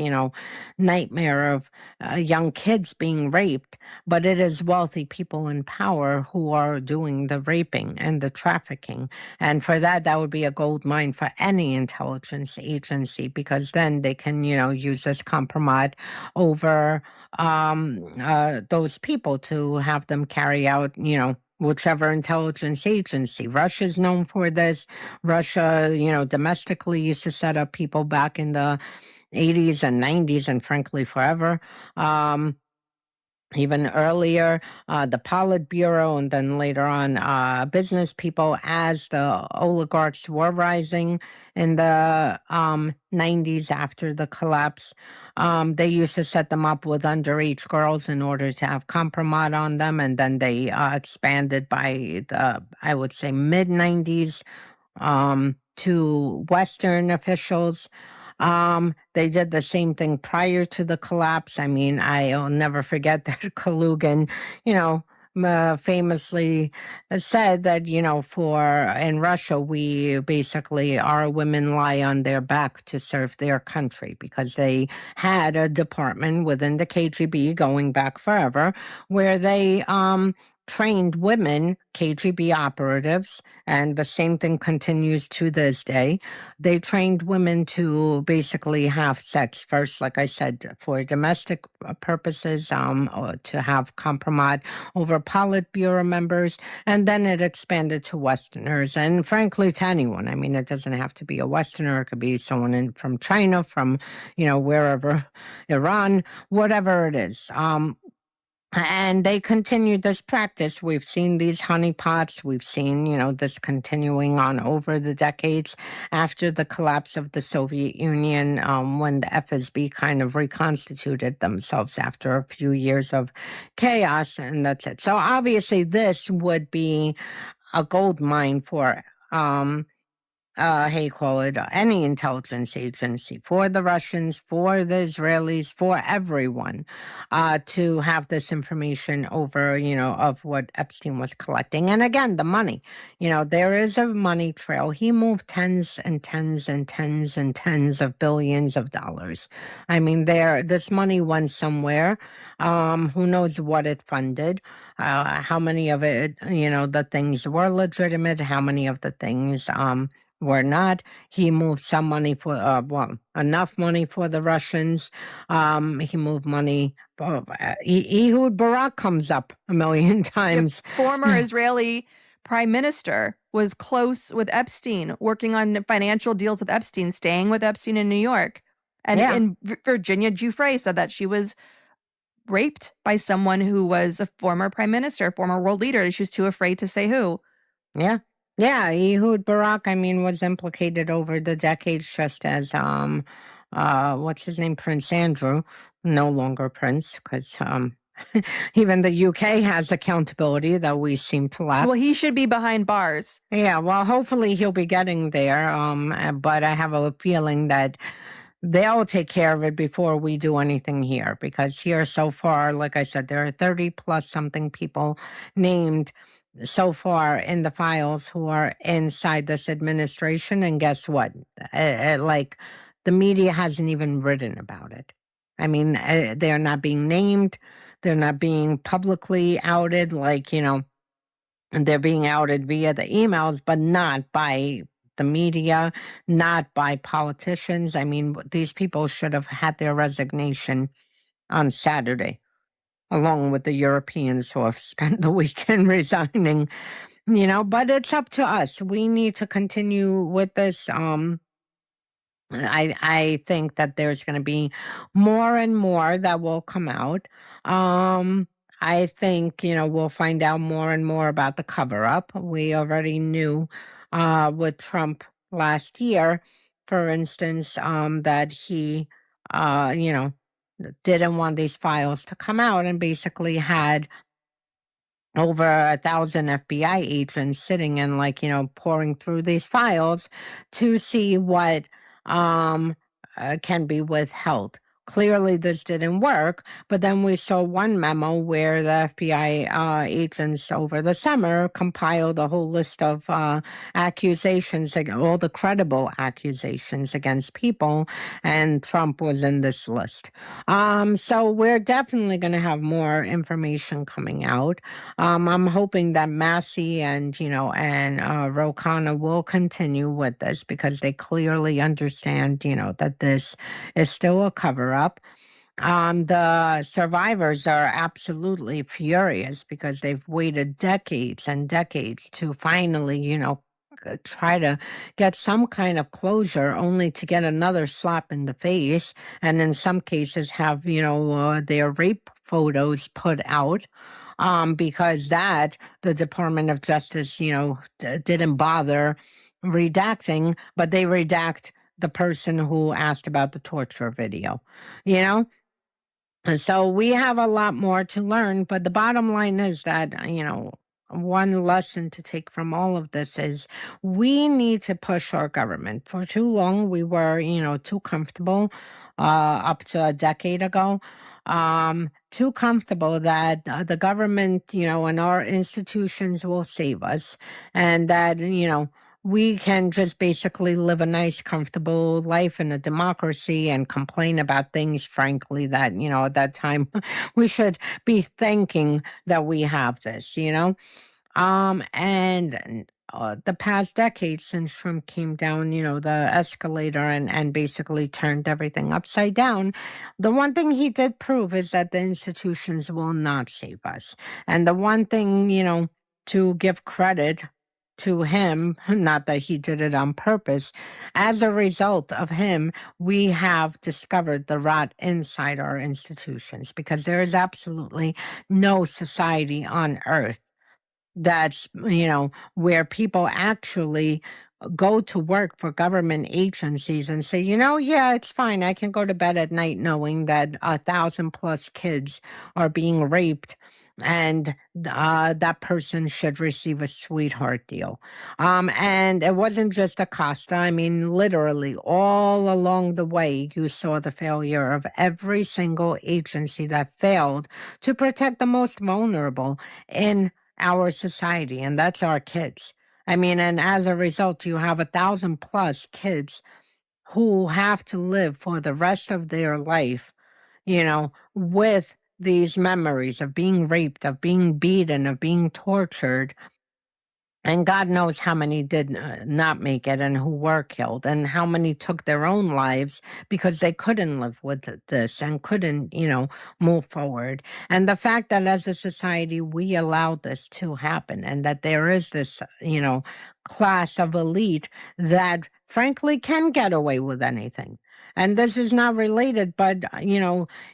nightmare of young kids being raped, but it is wealthy people in power who are doing the raping and the trafficking. And for that would be a gold mine for any intelligence agency, because then they can, use this compromise over those people to have them carry out, whichever intelligence agency. Russia's known for this. Russia, domestically used to set up people back in the 80s and 90s, and frankly, forever. Even earlier, the Politburo, and then later on, business people, as the oligarchs were rising in the 90s after the collapse. They used to set them up with underage girls in order to have compromise on them, and then they expanded by the, I would say, mid-90s to Western officials. They did the same thing prior to the collapse. I mean, I'll never forget that Kalugin, famously said that, in Russia, we basically, our women lie on their back to serve their country, because they had a department within the KGB going back forever where they trained women, KGB operatives, and the same thing continues to this day. They trained women to basically have sex first, like I said, for domestic purposes, to have compromise over Politburo members, and then it expanded to Westerners, and frankly, to anyone. I mean, it doesn't have to be a Westerner. It could be someone from China, from, wherever, Iran, whatever it is. And they continued this practice. We've seen these honeypots. We've seen, this continuing on over the decades after the collapse of the Soviet Union, when the FSB kind of reconstituted themselves after a few years of chaos, and that's it. So obviously this would be a gold mine for any intelligence agency, for the Russians, for the Israelis, for everyone, to have this information over, of what Epstein was collecting. And again, the money, there is a money trail. He moved tens and tens and tens and tens of billions of dollars. I mean, this money went somewhere. Who knows what it funded? How many of it, the things were legitimate? How many of the things, were not. He moved some money for, enough money for the Russians. He moved money. Ehud Barak comes up a million times. Former Israeli prime minister was close with Epstein, working on financial deals with Epstein, staying with Epstein in New York. And in Virginia Giuffre said that she was raped by someone who was a former prime minister, former world leader. She was too afraid to say who. Yeah. Yeah, Ehud Barak, was implicated over the decades, just as, what's his name, Prince Andrew, no longer Prince, because Even the UK has accountability that we seem to lack. Well, he should be behind bars. Yeah, well, hopefully he'll be getting there. But I have a feeling that they'll take care of it before we do anything here, because here so far, like I said, there are 30 plus something people named so far in the files who are inside this administration. And guess what? Like, the media hasn't even written about it. I mean, they're not being named. They're not being publicly outed. Like, and they're being outed via the emails, but not by the media, not by politicians. I mean, these people should have had their resignation on Saturday, along with the Europeans who have spent the weekend resigning, but it's up to us. We need to continue with this. I think that there's going to be more and more that will come out. I think, we'll find out more and more about the cover up. We already knew with Trump last year, for instance, that he, didn't want these files to come out, and basically had over 1,000 FBI agents sitting and pouring through these files to see what can be withheld. Clearly, this didn't work, but then we saw one memo where the FBI agents over the summer compiled a whole list of accusations, all the credible accusations against people, and Trump was in this list. So we're definitely going to have more information coming out. I'm hoping that Massey and Ro will continue with this, because they clearly understand, that this is still a cover up. The survivors are absolutely furious, because they've waited decades and decades to finally, try to get some kind of closure, only to get another slap in the face, and in some cases have, their rape photos put out. Because that the Department of Justice, didn't bother redacting, but they redact the person who asked about the torture video, And so we have a lot more to learn, but the bottom line is that, one lesson to take from all of this is we need to push our government. For too long, we were, too comfortable, up to a decade ago. Too comfortable that the government, and our institutions will save us, and that, we can just basically live a nice, comfortable life in a democracy and complain about things, frankly, that, at that time we should be thanking that we have this, and the past decade since Trump came down, the escalator, and basically turned everything upside down, the one thing he did prove is that the institutions will not save us. And the one thing, to give credit to him, not that he did it on purpose, as a result of him, we have discovered the rot inside our institutions, because there is absolutely no society on earth that's, where people actually go to work for government agencies and say, yeah, it's fine. I can go to bed at night knowing that 1,000 plus kids are being raped, and that person should receive a sweetheart deal. And it wasn't just Acosta. I mean, literally all along the way, you saw the failure of every single agency that failed to protect the most vulnerable in our society, and that's our kids. I mean, and as a result, you have 1,000 plus kids who have to live for the rest of their life, with these memories of being raped, of being beaten, of being tortured. And God knows how many did not make it, and who were killed, and how many took their own lives because they couldn't live with this and couldn't, move forward. And the fact that as a society, we allowed this to happen, and that there is this, class of elite that frankly can get away with anything. And this is not related, but,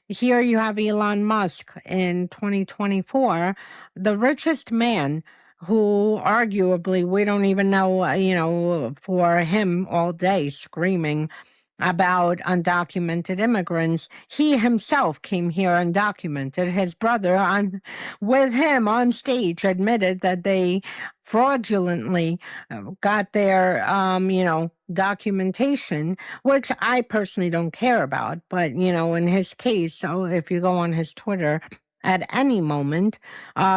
here you have Elon Musk in 2024, the richest man, who arguably we don't even know, for him all day screaming about undocumented immigrants. He himself came here undocumented. His brother with him on stage admitted that they fraudulently got their, documentation, which I personally don't care about. But, in his case, so if you go on his Twitter, at any moment,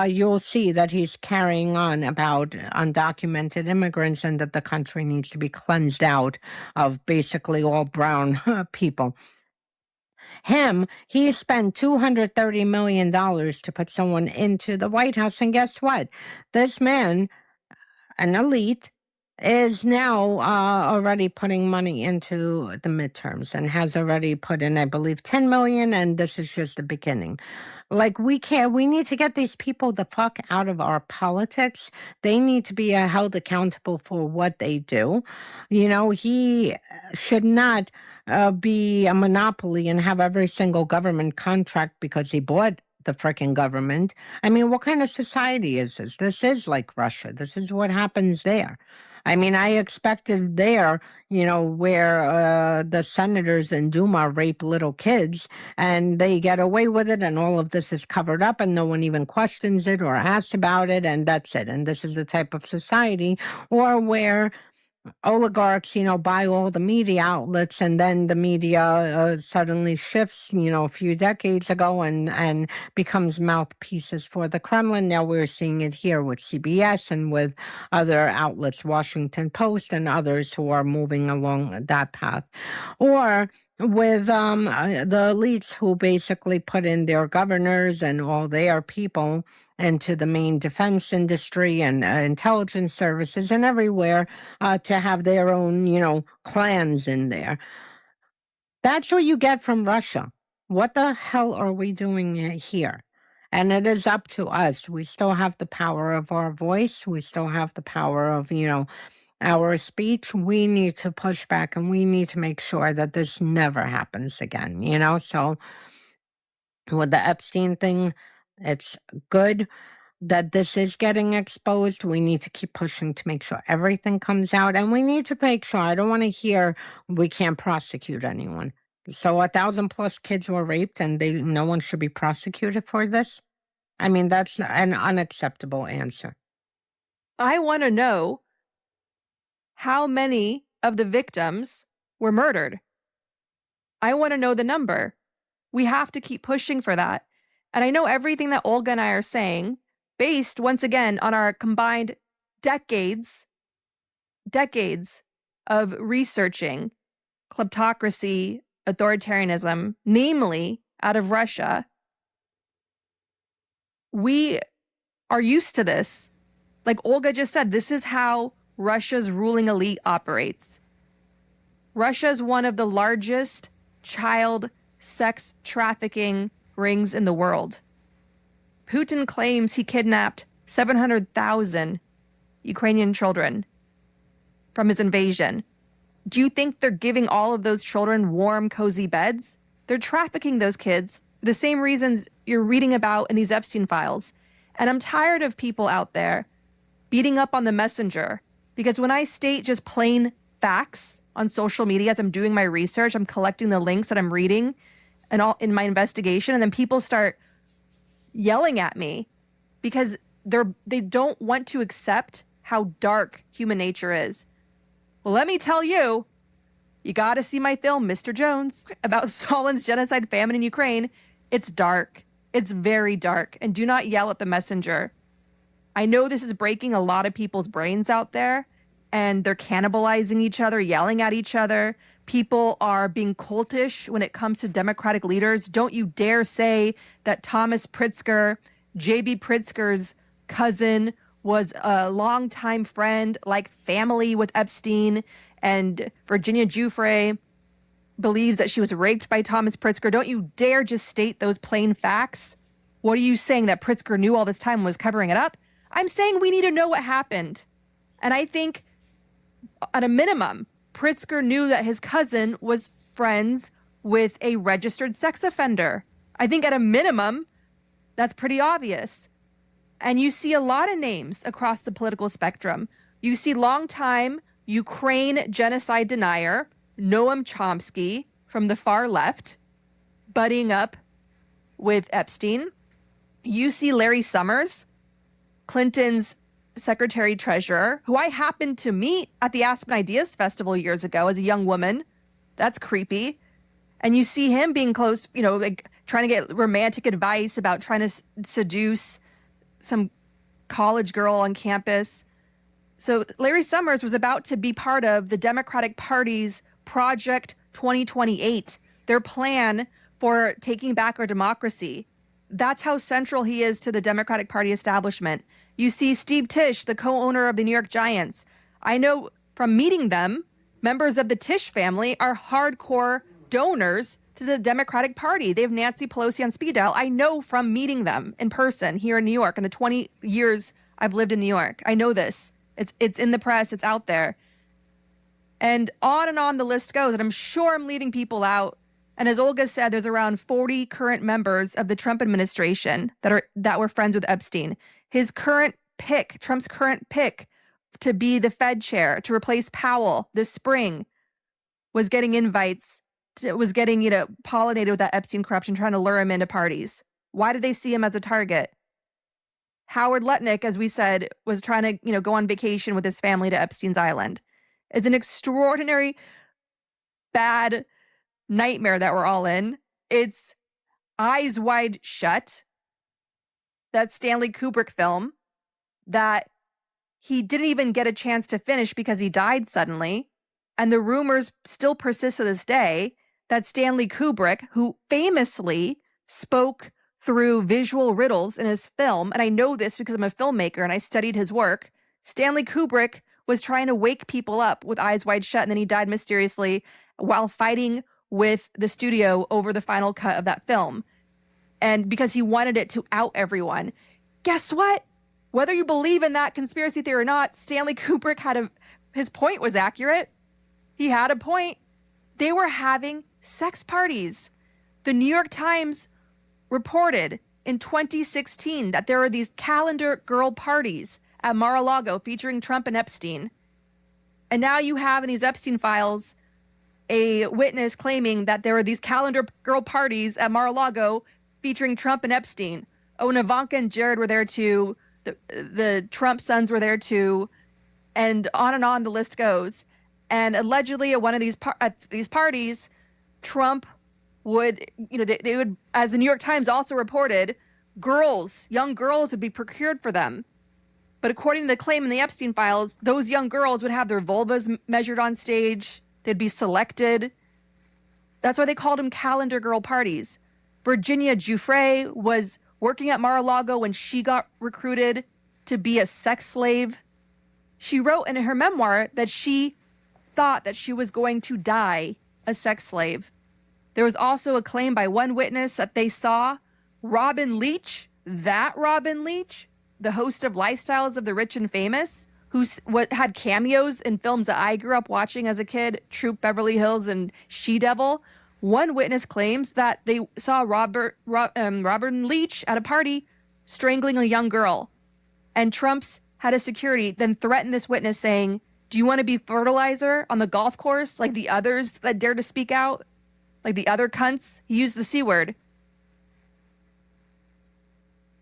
you'll see that he's carrying on about undocumented immigrants and that the country needs to be cleansed out of basically all brown people. He spent $230 million to put someone into the White House. And guess what? This man, an elite, is now already putting money into the midterms and has already put in, I believe, 10 million. And this is just the beginning. Like, we need to get these people the fuck out of our politics. They need to be held accountable for what they do. He should not be a monopoly and have every single government contract because he bought the freaking government. I mean, what kind of society is this? This is like Russia. This is what happens there. I mean, I expected there, where the senators in Duma rape little kids and they get away with it and all of this is covered up and no one even questions it or asks about it and that's it. And this is the type of society, or where oligarchs, buy all the media outlets and then the media suddenly shifts, a few decades ago and becomes mouthpieces for the Kremlin. Now we're seeing it here with CBS and with other outlets, Washington Post and others who are moving along that path. Or with the elites who basically put in their governors and all their people into the main defense industry and intelligence services and everywhere to have their own, clans in there. That's what you get from Russia. What the hell are we doing here? And it is up to us. We still have the power of our voice. We still have the power of, our speech. We need to push back and we need to make sure that this never happens again, So with the Epstein thing, it's good that this is getting exposed. We need to keep pushing to make sure everything comes out. And we need to make sure, I don't want to hear we can't prosecute anyone. So 1,000+ kids were raped and no one should be prosecuted for this? I mean, that's an unacceptable answer. I want to know how many of the victims were murdered. I want to know the number. We have to keep pushing for that. And I know everything that Olga and I are saying, based, once again, on our combined decades of researching kleptocracy, authoritarianism, namely out of Russia. We are used to this. Like Olga just said, this is how Russia's ruling elite operates. Russia is one of the largest child sex trafficking rings in the world. Putin claims he kidnapped 700,000 Ukrainian children from his invasion. Do you think they're giving all of those children warm, cozy beds? They're trafficking those kids for the same reasons you're reading about in these Epstein Files. And I'm tired of people out there beating up on the messenger, because when I state just plain facts on social media as I'm doing my research, I'm collecting the links that I'm reading and all in my investigation, and then people start yelling at me because they don't want to accept how dark human nature is. Well, let me tell you, you got to see my film, Mr. Jones, about Stalin's genocide famine in Ukraine. It's dark. It's very dark. And do not yell at the messenger. I know this is breaking a lot of people's brains out there, and they're cannibalizing each other, yelling at each other. People are being cultish when it comes to Democratic leaders. Don't you dare say that Thomas Pritzker, J.B. Pritzker's cousin, was a longtime friend, like family with Epstein, and Virginia Giuffre believes that she was raped by Thomas Pritzker. Don't you dare just state those plain facts. What are you saying, that Pritzker knew all this time and was covering it up? I'm saying we need to know what happened. And I think, at a minimum, Pritzker knew that his cousin was friends with a registered sex offender. I think at a minimum, that's pretty obvious. And you see a lot of names across the political spectrum. You see longtime Ukraine genocide denier Noam Chomsky from the far left buddying up with Epstein. You see Larry Summers, Clinton's secretary treasurer, who I happened to meet at the Aspen Ideas Festival years ago as a young woman. That's creepy. And you see him being close, like trying to get romantic advice about trying to seduce some college girl on campus. So Larry Summers was about to be part of the Democratic Party's Project 2028, their plan for taking back our democracy. That's how central he is to the Democratic Party establishment. You see Steve Tisch, the co-owner of the New York Giants. I know from meeting them, members of the Tisch family are hardcore donors to the Democratic Party. They have Nancy Pelosi on speed dial. I know from meeting them in person here in New York in the 20 years I've lived in New York. I know this. It's in the press. It's out there. And on the list goes. And I'm sure I'm leaving people out. And as Olga said, there's around 40 current members of the Trump administration that were friends with Epstein. Trump's current pick to be the Fed chair, to replace Powell this spring, was getting invites, was getting, pollinated with that Epstein corruption, trying to lure him into parties. Why did they see him as a target? Howard Lutnick, as we said, was trying to, go on vacation with his family to Epstein's Island. It's an extraordinary, bad nightmare that we're all in. It's Eyes Wide Shut, that Stanley Kubrick film that he didn't even get a chance to finish because he died suddenly. And the rumors still persist to this day that Stanley Kubrick, who famously spoke through visual riddles in his film, and I know this because I'm a filmmaker and I studied his work, Stanley Kubrick was trying to wake people up with Eyes Wide Shut, and then he died mysteriously while fighting with the studio over the final cut of that film. And because he wanted it to out everyone. Guess what? Whether you believe in that conspiracy theory or not, Stanley Kubrick his point was accurate. He had a point. They were having sex parties. The New York Times reported in 2016 that there were these calendar girl parties at Mar-a-Lago featuring Trump and Epstein. And now you have in these Epstein files a witness claiming that there were these calendar girl parties at Mar-a-Lago featuring Trump and Epstein. Oh, and Ivanka and Jared were there too. The Trump sons were there too. And on the list goes. And allegedly at one of these parties, Trump would, they would, as the New York Times also reported, young girls would be procured for them. But according to the claim in the Epstein files, those young girls would have their vulvas measured on stage. They'd be selected. That's why they called them calendar girl parties. Virginia Giuffre was working at Mar-a-Lago when she got recruited to be a sex slave. She wrote in her memoir that she thought that she was going to die a sex slave. There was also a claim by one witness that they saw Robin Leach, the host of Lifestyles of the Rich and Famous, who had cameos in films that I grew up watching as a kid, Troop Beverly Hills and She-Devil. One witness claims that they saw Robin Leach at a party strangling a young girl. And Trump's head of security then threatened this witness saying, "Do you want to be fertilizer on the golf course like the others that dare to speak out? Like the other cunts?" He used the C word.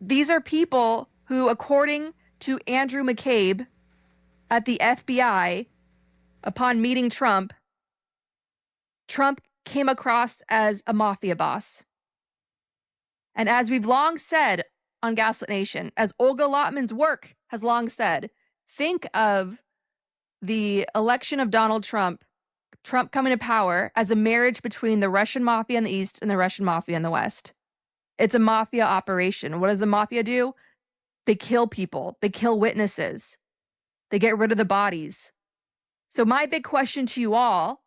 These are people who, according to Andrew McCabe at the FBI, upon meeting Trump came across as a mafia boss. And as we've long said on Gaslit Nation, as Olga Lautman's work has long said, think of the election of Donald Trump coming to power, as a marriage between the Russian mafia in the East and the Russian mafia in the West. It's a mafia operation. What does the mafia do? They kill people. They kill witnesses. They get rid of the bodies. So my big question to you all,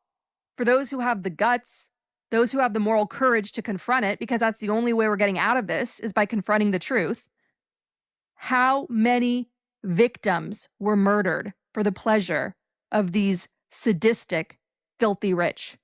for those who have the guts, those who have the moral courage to confront it, because that's the only way we're getting out of this, is by confronting the truth. How many victims were murdered for the pleasure of these sadistic, filthy rich?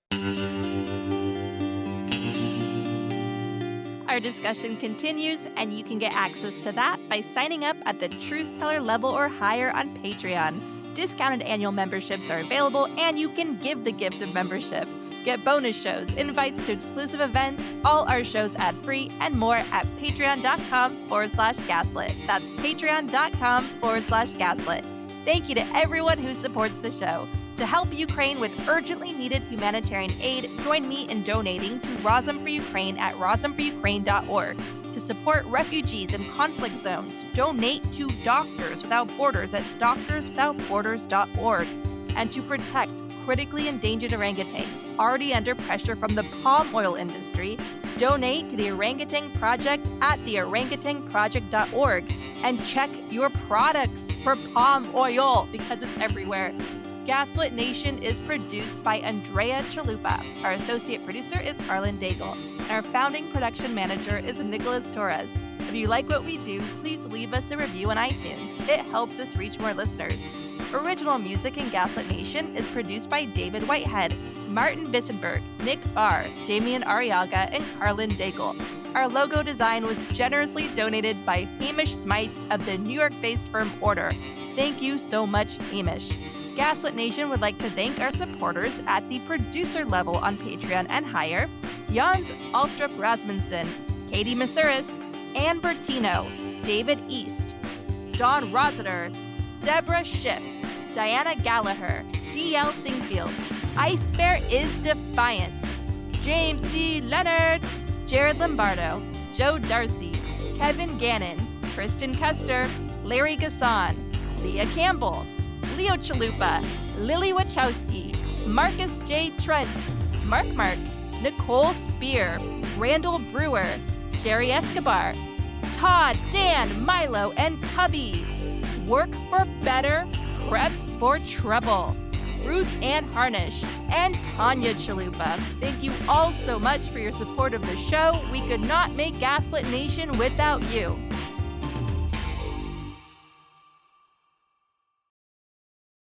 Our discussion continues, and you can get access to that by signing up at the Truth Teller level or higher on Patreon. discounted annual memberships are available, and you can give the gift of membership. Get bonus shows, invites to exclusive events, all our shows ad-free, and more at patreon.com/gaslit. That's patreon.com/gaslit. Thank you to everyone who supports the show. To help Ukraine with urgently needed humanitarian aid, join me in donating to Razom for Ukraine at razomforukraine.org. To support refugees in conflict zones, donate to Doctors Without Borders at doctorswithoutborders.org. And to protect critically endangered orangutans already under pressure from the palm oil industry, donate to the Orangutan Project at theorangutanproject.org. And check your products for palm oil because it's everywhere. Gaslit Nation is produced by Andrea Chalupa. Our associate producer is Carlin Daigle. And our founding production manager is Nicholas Torres. If you like what we do, please leave us a review on iTunes. It helps us reach more listeners. Original music in Gaslit Nation is produced by David Whitehead, Martin Vissenberg, Nick Barr, Damian Arriaga, and Carlin Daigle. Our logo design was generously donated by Hamish Smythe of the New York-based firm Order. Thank you so much, Hamish. Gaslit Nation would like to thank our supporters at the producer level on Patreon and higher: Jans Alstrup Rasmussen, Katie Masuris, Ann Bertino, David East, Dawn Rossiter, Deborah Schiff, Diana Gallagher, D.L. Singfield, Ice Bear is Defiant, James D. Leonard, Jared Lombardo, Joe Darcy, Kevin Gannon, Kristen Custer, Larry Gasson, Leah Campbell, Leo Chalupa, Lily Wachowski, Marcus J. Trent, Mark, Nicole Spear, Randall Brewer, Sherry Escobar, Todd, Dan, Milo, and Cubby. Work for Better, Prep for Trouble, Ruth Ann Harnish, and Tanya Chalupa. Thank you all so much for your support of the show. We could not make Gaslit Nation without you.